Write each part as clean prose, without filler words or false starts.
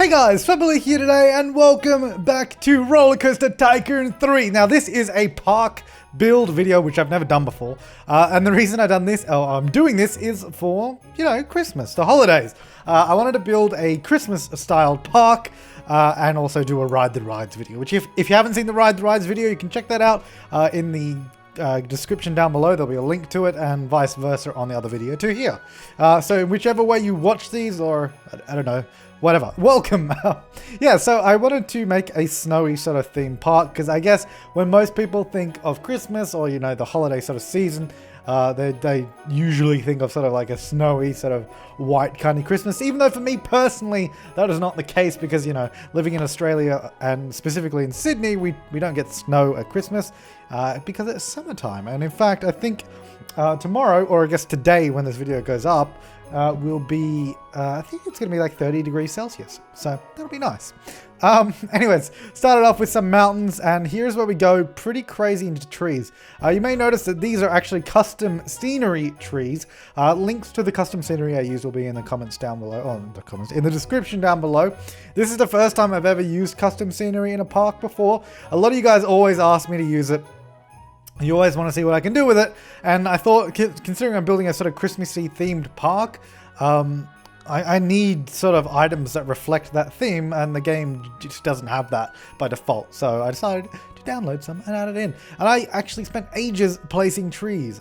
Hey guys, Flabaliki here today and welcome back to Rollercoaster Tycoon 3. Now this is a park build video which I've never done before. And the reason I'm doing this is for, Christmas, the holidays. I wanted to build a Christmas styled park and also do a Ride the Rides video, which if you haven't seen the Ride the Rides video, you can check that out in the description down below. There'll be a link to it and vice versa on the other video too here. So whichever way you watch these, or I don't know, whatever, welcome. Yeah, so I wanted to make a snowy sort of theme park because I guess when most people think of Christmas or the holiday sort of season, they usually think of sort of like a snowy sort of white kind of Christmas, even though for me personally that is not the case because living in Australia and specifically in Sydney, we don't get snow at Christmas because it's summertime. And in fact, I think tomorrow, or I guess today when this video goes up, will be, I think it's going to be like 30 degrees Celsius. So that'll be nice. Anyways, started off with some mountains, and here's where we go pretty crazy into trees. You may notice that these are actually custom scenery trees. Links to the custom scenery I use will be in the comments down below, in the description down below. This is the first time I've ever used custom scenery in a park before. A lot of you guys always ask me to use it. You always want to see what I can do with it, and I thought, considering I'm building a sort of Christmassy themed park, I need sort of items that reflect that theme, and the game just doesn't have that by default. So I decided to download some and add it in. And I actually spent ages placing trees.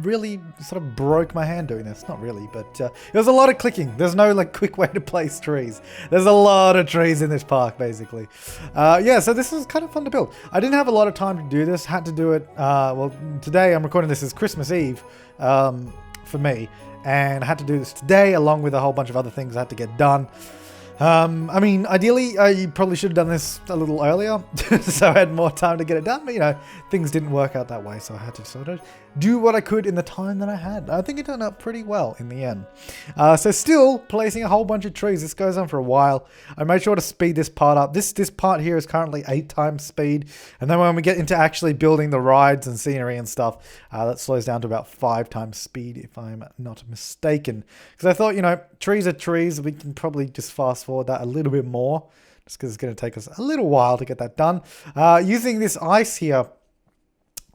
Really sort of broke my hand doing this. Not really, but it was a lot of clicking. There's no like quick way to place trees. There's a lot of trees in this park, basically. Yeah, so this is kind of fun to build. I didn't have a lot of time to do this. Had to do it, well, today I'm recording this as Christmas Eve for me. And I had to do this today along with a whole bunch of other things I had to get done. I mean, ideally, you probably should have done this a little earlier, so I had more time to get it done, but things didn't work out that way, so I had to sort of do what I could in the time that I had. I think it turned out pretty well in the end. So still placing a whole bunch of trees. This goes on for a while. I made sure to speed this part up. This part here is currently 8 times speed, and then when we get into actually building the rides and scenery and stuff, that slows down to about 5 times speed, if I'm not mistaken. Because I thought, trees are trees. We can probably just fast forward that a little bit more, just because it's going to take us a little while to get that done. Using this ice here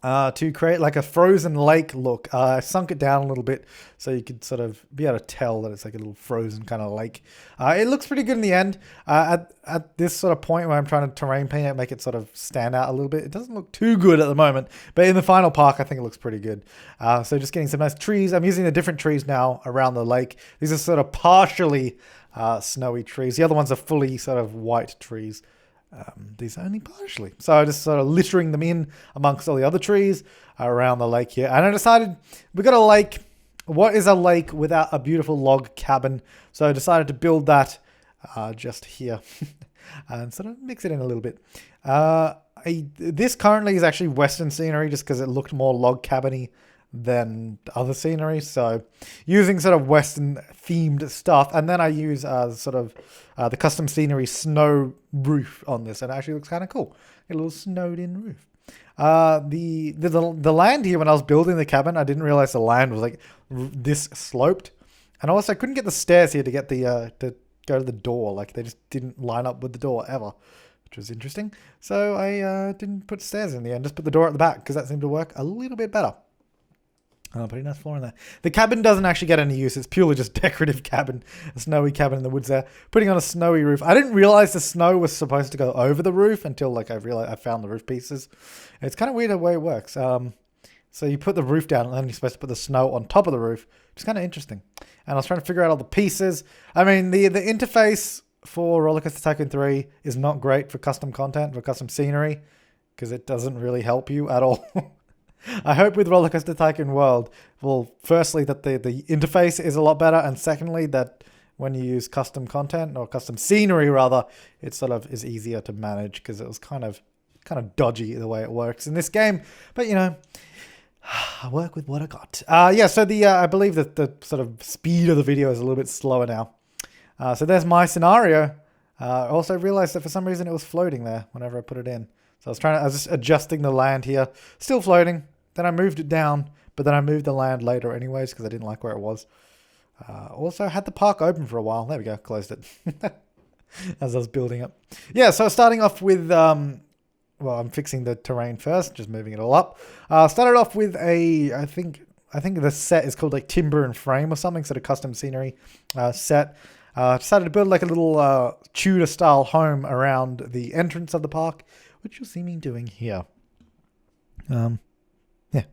to create like a frozen lake look. I sunk it down a little bit so you could sort of be able to tell that it's like a little frozen kind of lake. It looks pretty good in the end. At this sort of point where I'm trying to terrain paint it, make it sort of stand out a little bit. It doesn't look too good at the moment, but in the final park, I think it looks pretty good. So just getting some nice trees. I'm using the different trees now around the lake. These are sort of partially snowy trees. The other ones are fully sort of white trees. These are only partially. So I just sort of littering them in amongst all the other trees around the lake here. And I decided we got a lake. What is a lake without a beautiful log cabin? So I decided to build that just here and sort of mix it in a little bit. This currently is actually Western scenery just because it looked more log cabin-y than other scenery, so using sort of Western themed stuff, and then I use the custom scenery snow roof on this, and it actually looks kind of cool. A little snowed in roof. The land here, when I was building the cabin, I didn't realize the land was like this sloped, and also I couldn't get the stairs here to get the to go to the door. Like they just didn't line up with the door ever, which was interesting. So I didn't put stairs in the end, just put the door at the back because that seemed to work a little bit better. Pretty nice floor in there. The cabin doesn't actually get any use. It's purely just decorative cabin. A snowy cabin in the woods there. Putting on a snowy roof. I didn't realize the snow was supposed to go over the roof until I realized I found the roof pieces. It's kind of weird the way it works. So you put the roof down and then you're supposed to put the snow on top of the roof, which is kind of interesting. And I was trying to figure out all the pieces. I mean, the interface for Rollercoaster Tycoon 3 is not great for custom content, for custom scenery, because it doesn't really help you at all. I hope with Rollercoaster Tycoon World, well, firstly, that the interface is a lot better, and secondly, that when you use custom content, or custom scenery rather, it sort of is easier to manage, because it was kind of dodgy the way it works in this game. But, I work with what I got. Yeah, so I believe that the sort of speed of the video is a little bit slower now. So there's my scenario. I also realized that for some reason it was floating there whenever I put it in. So I was just adjusting the land here, still floating. Then I moved it down, but then I moved the land later anyways because I didn't like where it was. Also had the park open for a while. There we go, closed it. as I was building up. Yeah, so starting off with, well, I'm fixing the terrain first, just moving it all up. Started off with I think the set is called like Timber and Frame or something, sort of custom scenery set. Decided to build like a little Tudor style home around the entrance of the park, which you'll see me doing here. Yeah,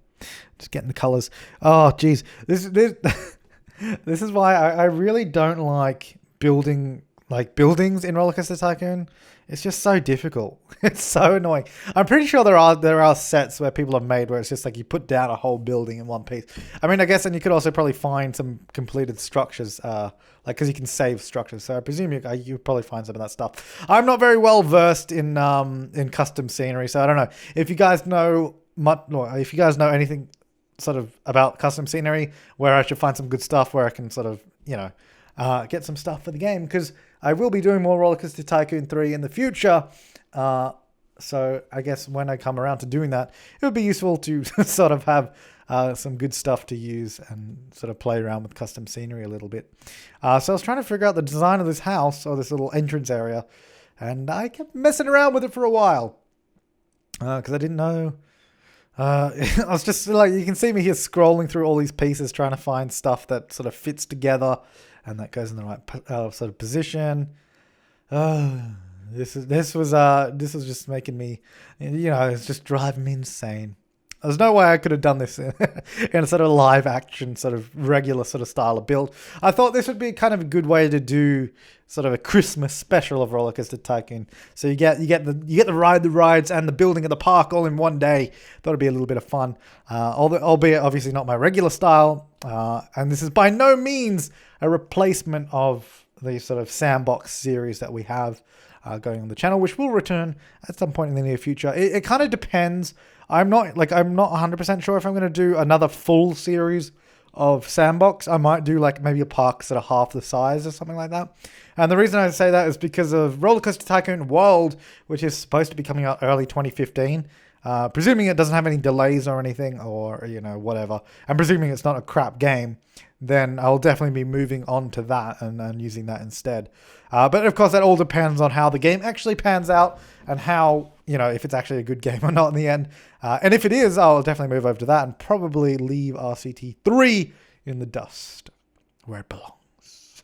just getting the colors. Oh, geez, this is why I really don't like buildings in Rollercoaster Tycoon. It's just so difficult. It's so annoying. I'm pretty sure there are sets where people have made where it's just like you put down a whole building in one piece. I mean, I guess, and you could also probably find some completed structures, like because you can save structures. So I presume you probably find some of that stuff. I'm not very well versed in custom scenery, so I don't know if you guys know much, or if you guys know anything sort of about custom scenery, where I should find some good stuff where I can sort of get some stuff for the game, because I will be doing more Rollercoaster Tycoon 3 in the future. So I guess when I come around to doing that, it would be useful to sort of have some good stuff to use and sort of play around with custom scenery a little bit. So I was trying to figure out the design of this house, or this little entrance area, and I kept messing around with it for a while because I didn't know. I was just like, you can see me here scrolling through all these pieces, trying to find stuff that sort of fits together and that goes in the right sort of position. This was just making me, it's just driving me insane. There's no way I could have done this in a sort of live action, sort of regular sort of style of build. I thought this would be kind of a good way to do sort of a Christmas special of Rollercoaster Tycoon. So you get the rides and the building of the park all in one day. Thought it'd be a little bit of fun, albeit obviously not my regular style. And this is by no means a replacement of the sort of sandbox series that we have going on the channel, which will return at some point in the near future. It kind of depends. I'm not 100% sure if I'm going to do another full series of sandbox. I might do like maybe a park sort of half the size or something like that. And the reason I say that is because of Rollercoaster Tycoon World, which is supposed to be coming out early 2015. Presuming it doesn't have any delays or anything, or whatever, and presuming it's not a crap game, then I'll definitely be moving on to that and using that instead. But of course, that all depends on how the game actually pans out and how, if it's actually a good game or not in the end. And if it is, I'll definitely move over to that and probably leave RCT3 in the dust where it belongs.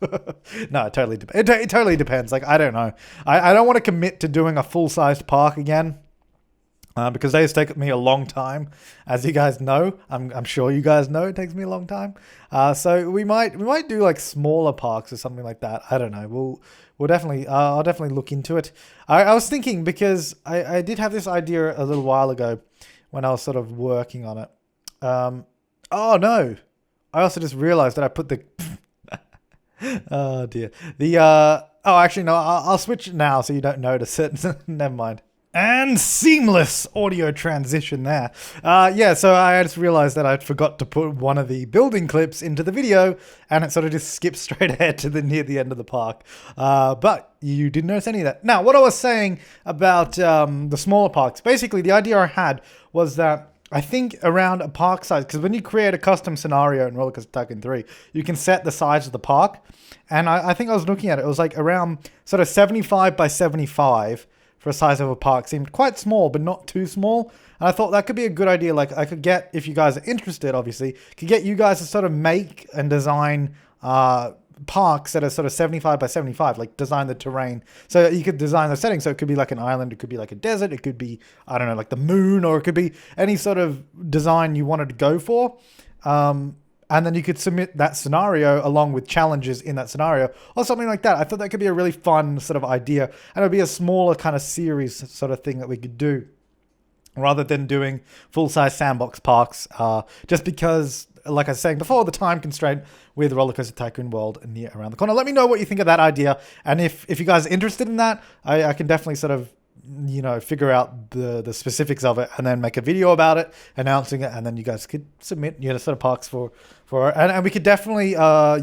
No, it totally depends. It totally depends. Like, I don't know. I don't want to commit to doing a full-sized park again. Because they has taken me a long time, as you guys know. I'm sure you guys know it takes me a long time. So we might do like smaller parks or something like that. I don't know. We'll definitely I'll definitely look into it. I was thinking, because I did have this idea a little while ago when I was sort of working on it. Oh no! I also just realized that I put the oh dear, actually no, I'll switch it now so you don't notice it. Never mind. And seamless audio transition there. Yeah, so I just realized that I'd forgot to put one of the building clips into the video, and it sort of just skipped straight ahead to near the end of the park. But you didn't notice any of that. Now, what I was saying about the smaller parks, basically the idea I had was that I think around a park size, because when you create a custom scenario in Rollercoaster Tycoon 3, you can set the size of the park. And I think I was looking at it, it was like around sort of 75 by 75 for a size of a park. Seemed quite small, but not too small. And I thought that could be a good idea. Like, I could get, if you guys are interested, obviously, could get you guys to sort of make and design parks that are sort of 75 by 75, like design the terrain. So you could design the setting. So it could be like an island, it could be like a desert, it could be, I don't know, like the moon, or it could be any sort of design you wanted to go for. And then you could submit that scenario along with challenges in that scenario or something like that. I thought that could be a really fun sort of idea. And it would be a smaller kind of series sort of thing that we could do rather than doing full-size sandbox parks. Just because, like I was saying before, the time constraint with Rollercoaster Tycoon World near around the corner. Let me know what you think of that idea. And if you guys are interested in that, I can definitely sort of figure out the specifics of it and then make a video about it, announcing it, and then you guys could submit sort of parks for for it. And we could definitely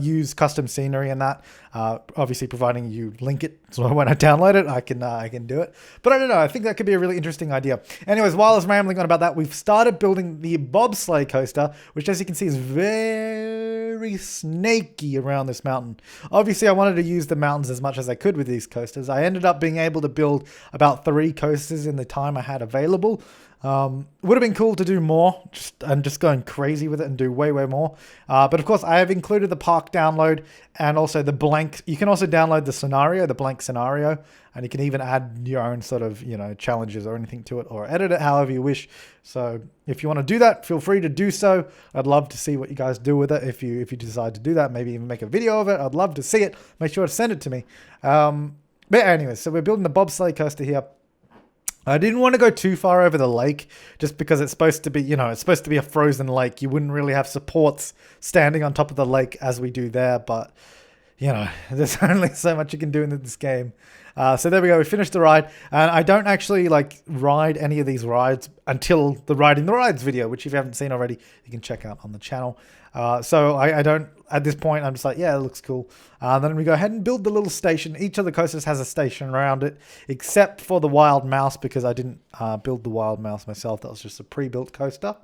use custom scenery in that. Obviously, providing you link it, so when I download it, I can do it. But I don't know. I think that could be a really interesting idea. Anyways, while I was rambling on about that, we've started building the bobsleigh coaster, which, as you can see, is very snaky around this mountain. Obviously, I wanted to use the mountains as much as I could with these coasters. I ended up being able to build about 3 coasters in the time I had available. Would have been cool to do more, just going crazy with it and do way more. But of course, I have included the park download and also the blank. You can also download the blank scenario, and you can even add your own sort of, challenges or anything to it, or edit it however you wish. So if you want to do that, feel free to do so. I'd love to see what you guys do with it. If you decide to do that, maybe even make a video of it. I'd love to see it. Make sure to send it to me. But anyways, so we're building the bobsleigh coaster here. I didn't want to go too far over the lake just because it's supposed to be, it's supposed to be a frozen lake. You wouldn't really have supports standing on top of the lake as we do there, but, there's only so much you can do in this game. So there we go. We finished the ride, and I don't actually ride any of these rides until the Riding the Rides video, which if you haven't seen already, you can check out on the channel. So I don't, at this point, I'm just like, yeah, it looks cool. Then we go ahead and build the little station. Each of the coasters has a station around it, except for the Wild Mouse, because I didn't build the Wild Mouse myself. That was just a pre-built coaster.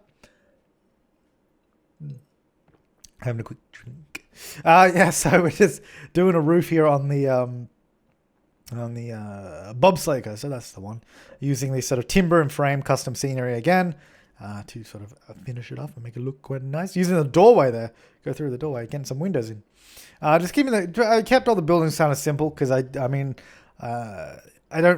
Having a quick drink. Yeah, so we're just doing a roof here on the bobsleigh coaster. That's the one. Using this sort of timber and frame custom scenery again. To sort of finish it off and make it look quite nice. Using the doorway there. Go through the doorway, getting some windows in. Just keeping I kept all the buildings kind of simple because I don't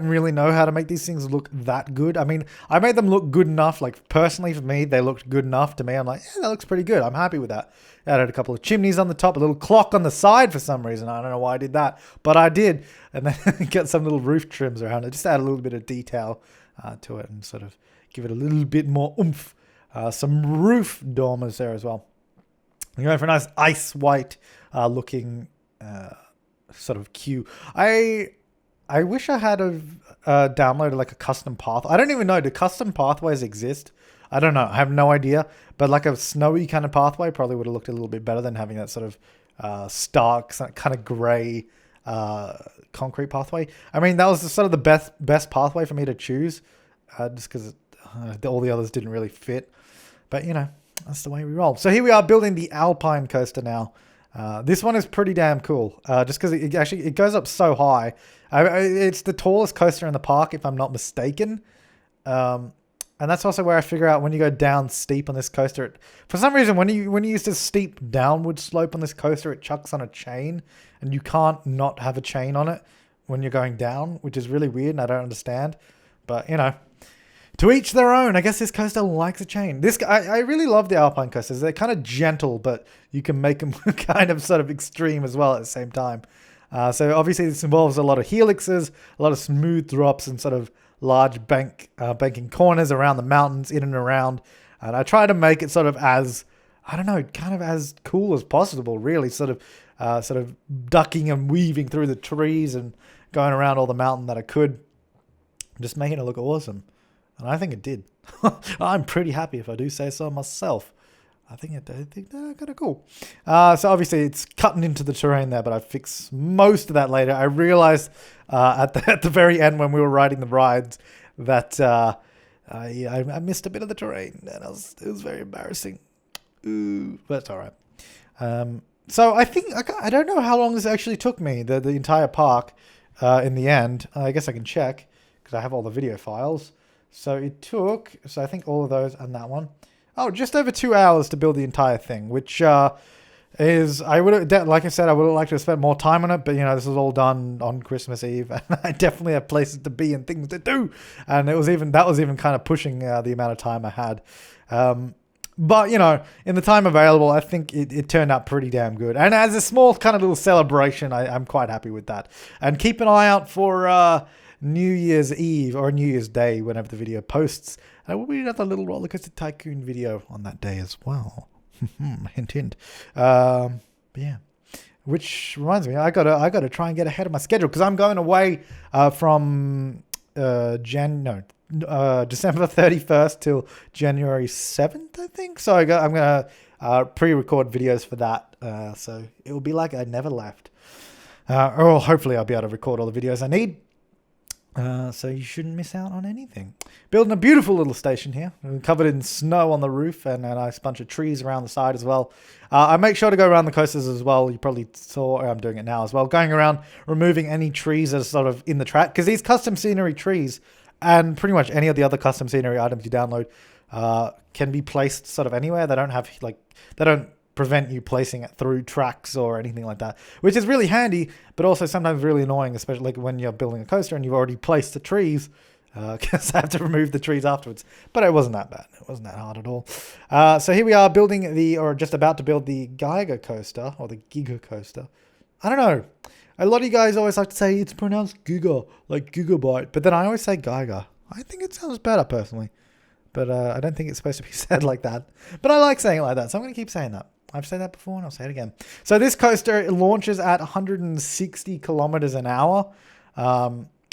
really know how to make these things look that good. I mean, I made them look good enough. Personally for me, they looked good enough to me. I'm like, yeah, that looks pretty good. I'm happy with that. I added a couple of chimneys on the top, a little clock on the side for some reason. I don't know why I did that, but I did. And then get some little roof trims around it. Just add a little bit of detail to it and sort of give it a little bit more oomph. Some roof dormers there as well. I'm going for a nice ice white looking sort of queue. I wish I had downloaded a custom path. I don't even know. Do custom pathways exist? I don't know. I have no idea. But a snowy kind of pathway probably would have looked a little bit better than having that sort of stark, kind of grey concrete pathway. I mean, that was sort of the best pathway for me to choose, just because all the others didn't really fit. But, that's the way we roll. So here we are building the Alpine coaster now. This one is pretty damn cool, just because it goes up so high. It's the tallest coaster in the park, if I'm not mistaken. And that's also where I figure out when you go down steep on this coaster. For some reason, when you use this steep downward slope on this coaster, it chucks on a chain, and you can't not have a chain on it when you're going down, which is really weird, and I don't understand. But, to each their own. I guess this coaster likes a chain. I really love the Alpine coasters. They're kind of gentle, but you can make them kind of sort of extreme as well at the same time. So obviously this involves a lot of helixes, a lot of smooth drops, and sort of large banking corners around the mountains, in and around. And I try to make it sort of as, I don't know, kind of as cool as possible, really. Sort of ducking and weaving through the trees and going around all the mountain that I could. Just making it look awesome. And I think it did. I'm pretty happy if I do say so myself. I think they're kind of cool. So obviously it's cutting into the terrain there, but I fix most of that later. I realized at the very end when we were riding the rides that I missed a bit of the terrain, and it was very embarrassing. Ooh, but it's all right. So I think I don't know how long this actually took me, the entire park. In the end, I guess I can check because I have all the video files. So it took, I think all of those and that one. Oh, just over 2 hours to build the entire thing, which is, I would have, like I said, I would have liked to have spent more time on it, but this was all done on Christmas Eve, and I definitely have places to be and things to do, and that was even kind of pushing the amount of time I had. But, in the time available, I think it turned out pretty damn good. And as a small kind of little celebration, I'm quite happy with that. And keep an eye out for New Year's Eve or New Year's Day whenever the video posts. And we'll be another little Rollercoaster Tycoon video on that day as well. Hint, hint. But yeah. Which reminds me, I gotta try and get ahead of my schedule because I'm going away from December 31st till January 7th, I think. So I'm gonna pre-record videos for that. So it will be like I never left. Or hopefully I'll be able to record all the videos I need. So you shouldn't miss out on anything. Building a beautiful little station here. Covered in snow on the roof and a nice bunch of trees around the side as well. I make sure to go around the coasters as well. You probably saw, I'm doing it now as well. Going around, removing any trees that are sort of in the track. Because these custom scenery trees and pretty much any of the other custom scenery items you download can be placed sort of anywhere. They don't have, like, they don't prevent you placing it through tracks or anything like that, which is really handy, but also sometimes really annoying, especially like when you're building a coaster and you've already placed the trees, because I have to remove the trees afterwards. But it wasn't that bad. It wasn't that hard at all. So here we are building or just about to build the Giga coaster, or the Giga coaster. I don't know. A lot of you guys always like to say it's pronounced Giga, like gigabyte, but then I always say Giga. I think it sounds better personally, but I don't think it's supposed to be said like that. But I like saying it like that, so I'm going to keep saying that. I've said that before and I'll say it again. So this coaster launches at 160 kilometers an hour,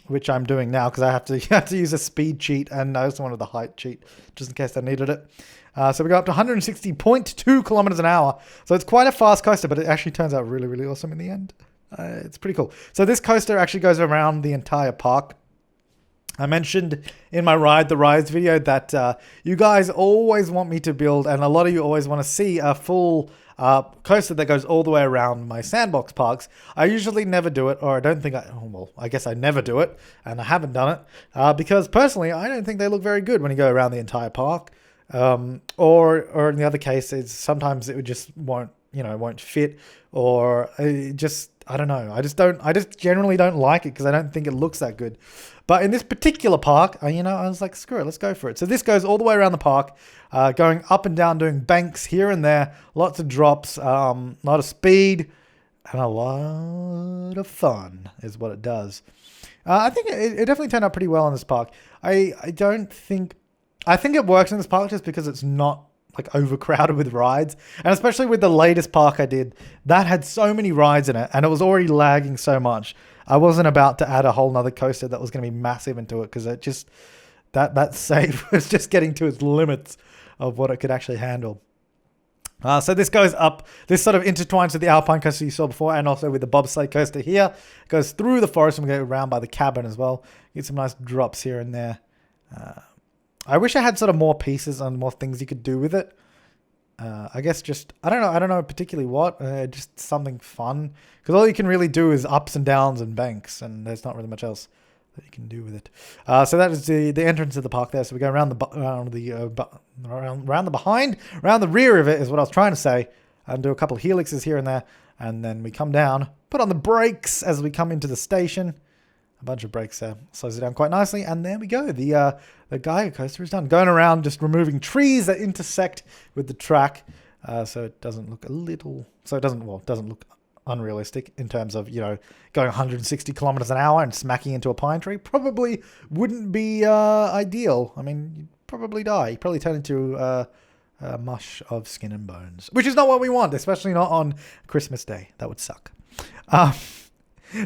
which I'm doing now because I have to use a speed cheat, and I also wanted the height cheat just in case I needed it. So we go up to 160.2 kilometers an hour. So it's quite a fast coaster, but it actually turns out really, really awesome in the end. It's pretty cool. So this coaster actually goes around the entire park. I mentioned in my Ride the Rides video that you guys always want me to build, and a lot of you always want to see a full coaster that goes all the way around my sandbox parks. I usually never do it, or I don't think I guess I never do it, and I haven't done it, because personally, I don't think they look very good when you go around the entire park. Or in the other cases, sometimes it just won't fit, or it just, I don't know. I just generally don't like it because I don't think it looks that good. But in this particular park, I was like, screw it, let's go for it. So this goes all the way around the park, going up and down, doing banks here and there, lots of drops, a lot of speed, and a lot of fun is what it does. I think it definitely turned out pretty well in this park. I think it works in this park just because it's not like overcrowded with rides, and especially with the latest park I did, that had so many rides in it, and it was already lagging so much. I wasn't about to add a whole nother coaster that was going to be massive into it, because it just that save was just getting to its limits of what it could actually handle. So this goes up, this sort of intertwines with the Alpine coaster you saw before, and also with the Bobsleigh coaster here. It goes through the forest, and we go around by the cabin as well. Get some nice drops here and there. I wish I had sort of more pieces and more things you could do with it. I guess just, I don't know particularly what, just something fun. Because all you can really do is ups and downs and banks, and there's not really much else that you can do with it. So that is the entrance of the park there. So we go around the rear of it is what I was trying to say, and do a couple of helixes here and there. And then we come down, put on the brakes as we come into the station. A bunch of brakes there, slows it down quite nicely, and there we go. The Giga coaster is done. Going around, just removing trees that intersect with the track, so it doesn't look doesn't look unrealistic in terms of going 160 kilometers an hour and smacking into a pine tree. Probably wouldn't be ideal. I mean, you'd probably die. You'd probably turn into a mush of skin and bones, which is not what we want, especially not on Christmas Day. That would suck.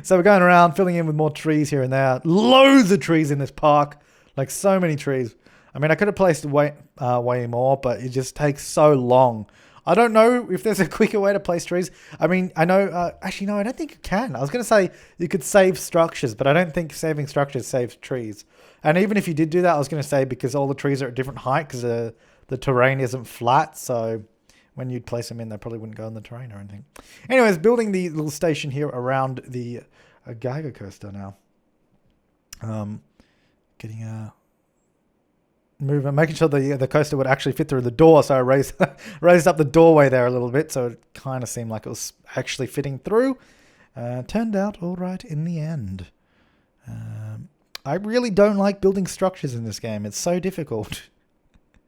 So we're going around, filling in with more trees here and there. Loads of trees in this park. Like, so many trees. I mean, I could have placed way more, but it just takes so long. I don't know if there's a quicker way to place trees. I mean, I know... actually, no, I don't think you can. I was going to say you could save structures, but I don't think saving structures saves trees. And even if you did do that, I was going to say because all the trees are at different height because the terrain isn't flat, so... when you'd place them in, they probably wouldn't go in the terrain or anything. Anyways, building the little station here around the Giga coaster now. Getting moving, making sure the coaster would actually fit through the door. So I raised up the doorway there a little bit, so it kind of seemed like it was actually fitting through. Turned out all right in the end. I really don't like building structures in this game. It's so difficult.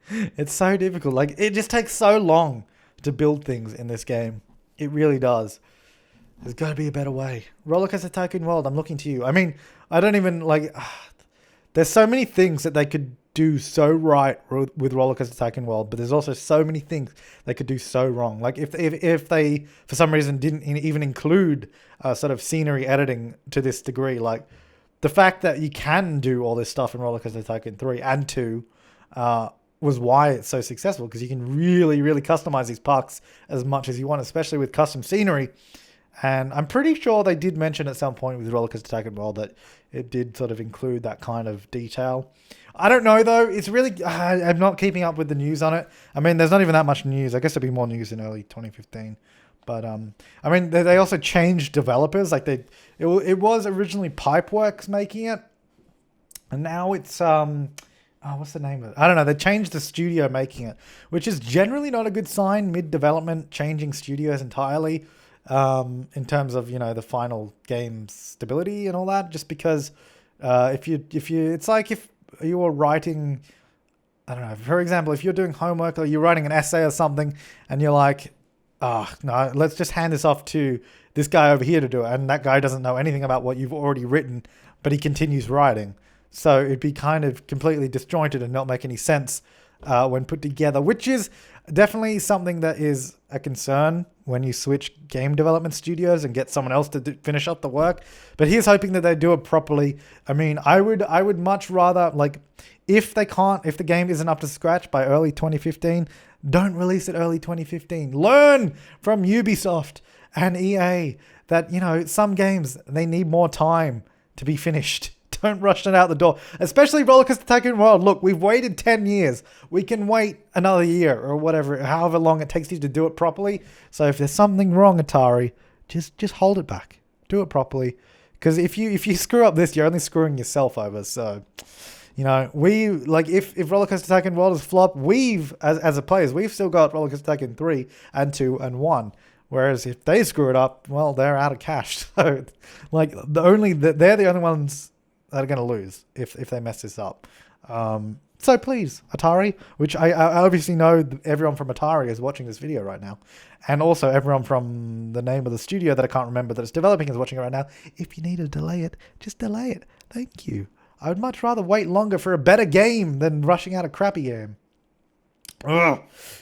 It's so difficult. Like, it just takes so long to build things in this game. It really does. There's got to be a better way. Rollercoaster Tycoon World, I'm looking to you. I mean, I don't even like... there's so many things that they could do so right with Rollercoaster Tycoon World, but there's also so many things they could do so wrong. Like, if they, for some reason, didn't even include sort of scenery editing to this degree, like, the fact that you can do all this stuff in Rollercoaster Tycoon 3 and 2... was why it's so successful, because you can really, really customize these parks as much as you want, especially with custom scenery. And I'm pretty sure they did mention at some point with Rollercoaster Tycoon World that it did sort of include that kind of detail. I don't know, though. It's really... I'm not keeping up with the news on it. I mean, there's not even that much news. I guess there'll be more news in early 2015. But, I mean, they also changed developers. Like, it was originally Pipeworks making it. And now it's... what's the name of it? I don't know. They changed the studio making it, which is generally not a good sign. Mid-development, changing studios entirely. In terms of, you know, the final game stability and all that, just because if you it's like if you were writing, I don't know, for example, if you're doing homework or you're writing an essay or something and you're like, oh no, let's just hand this off to this guy over here to do it, and that guy doesn't know anything about what you've already written, but he continues writing, so it'd be kind of completely disjointed and not make any sense when put together, which is definitely something that is a concern when you switch game development studios and get someone else to finish up the work. But here's hoping that they do it properly. I mean, I would much rather, like, if the game isn't up to scratch by early 2015, don't release it early 2015. Learn from Ubisoft and EA that, you know, some games, they need more time to be finished. Don't rush it out the door, especially Rollercoaster Tycoon World. Look, we've waited 10 years. We can wait another year or whatever, however long it takes you to do it properly. So if there's something wrong, Atari, just hold it back. Do it properly. Because if you screw up this, you're only screwing yourself over. So, you know, if Rollercoaster Tycoon World is flop, as a players, we've still got Rollercoaster Tycoon 3 and 2 and 1. Whereas if they screw it up, well, they're out of cash. So, like, they're the only ones that are going to lose if they mess this up. So please, Atari, which I obviously know everyone from Atari is watching this video right now. And also everyone from the name of the studio that I can't remember that it's developing is watching it right now. If you need to delay it, just delay it. Thank you. I would much rather wait longer for a better game than rushing out a crappy game. Ugh.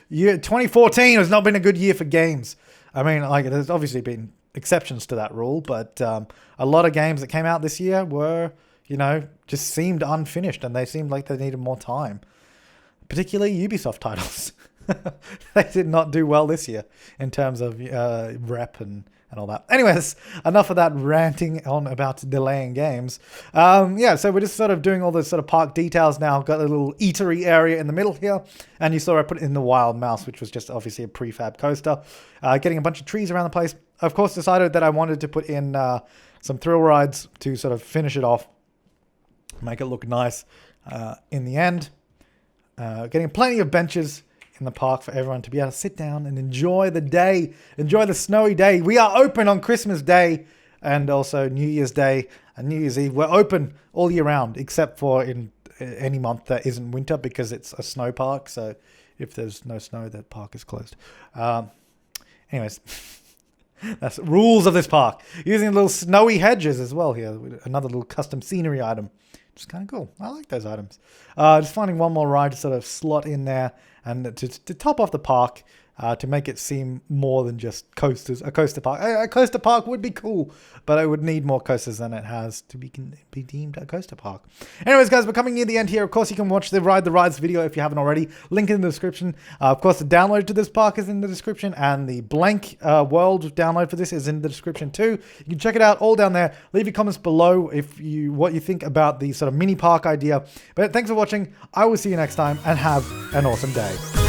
2014 has not been a good year for games. I mean, like, there's obviously been exceptions to that rule, but a lot of games that came out this year were... you know, just seemed unfinished and they seemed like they needed more time. Particularly Ubisoft titles. They did not do well this year in terms of rep and all that. Anyways, enough of that ranting on about delaying games. Yeah, so we're just sort of doing all the sort of park details now. Got a little eatery area in the middle here. And you saw I put in the Wild Mouse, which was just obviously a prefab coaster. Getting a bunch of trees around the place. Of course, decided that I wanted to put in some thrill rides to sort of finish it off. Make it look nice in the end. Getting plenty of benches in the park for everyone to be able to sit down and enjoy the day. Enjoy the snowy day. We are open on Christmas Day and also New Year's Day and New Year's Eve. We're open all year round except for in any month that isn't winter because it's a snow park. So if there's no snow, that park is closed. Anyways, that's rules of this park. Using little snowy hedges as well here. Another little custom scenery item. It's kind of cool. I like those items. Just finding one more ride to sort of slot in there and to top off the park to make it seem more than just coasters. A coaster park. A coaster park would be cool, but it would need more coasters than it has to be deemed a coaster park. Anyways, guys, we're coming near the end here. Of course, you can watch the Ride the Rides video if you haven't already. Link in the description. Of course, the download to this park is in the description, and the blank world download for this is in the description too. You can check it out all down there. Leave your comments below what you think about the sort of mini park idea. But thanks for watching. I will see you next time, and have an awesome day.